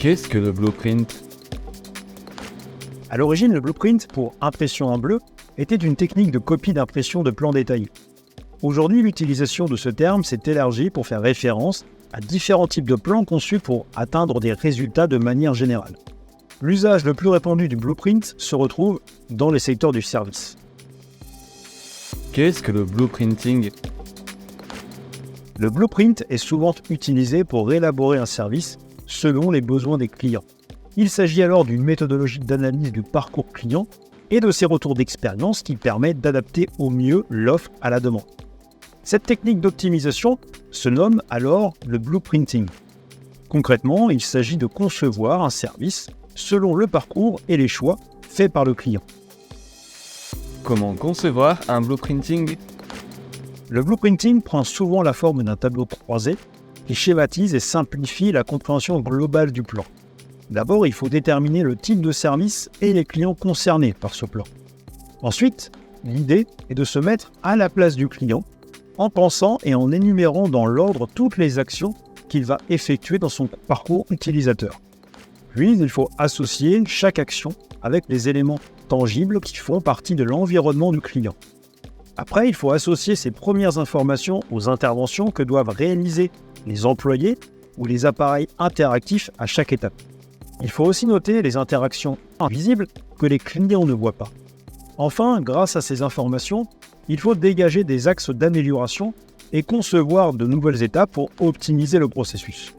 Qu'est-ce que le blueprint? À l'origine, le blueprint pour impression en bleu était une technique de copie d'impression de plans détaillés. Aujourd'hui, l'utilisation de ce terme s'est élargie pour faire référence à différents types de plans conçus pour atteindre des résultats de manière générale. L'usage le plus répandu du blueprint se retrouve dans les secteurs du service. Qu'est-ce que le blueprinting? Le blueprint est souvent utilisé pour élaborer un service selon les besoins des clients. Il s'agit alors d'une méthodologie d'analyse du parcours client et de ses retours d'expérience qui permet d'adapter au mieux l'offre à la demande. Cette technique d'optimisation se nomme alors le blueprinting. Concrètement, il s'agit de concevoir un service selon le parcours et les choix faits par le client. Comment concevoir un blueprinting? Le blueprinting prend souvent la forme d'un tableau croisé qui schématise et simplifie la compréhension globale du plan. D'abord, il faut déterminer le type de service et les clients concernés par ce plan. Ensuite, l'idée est de se mettre à la place du client en pensant et en énumérant dans l'ordre toutes les actions qu'il va effectuer dans son parcours utilisateur. Puis, il faut associer chaque action avec les éléments tangibles qui font partie de l'environnement du client. Après, il faut associer ces premières informations aux interventions que doivent réaliser les employés ou les appareils interactifs à chaque étape. Il faut aussi noter les interactions invisibles que les clients ne voient pas. Enfin, grâce à ces informations, il faut dégager des axes d'amélioration et concevoir de nouvelles étapes pour optimiser le processus.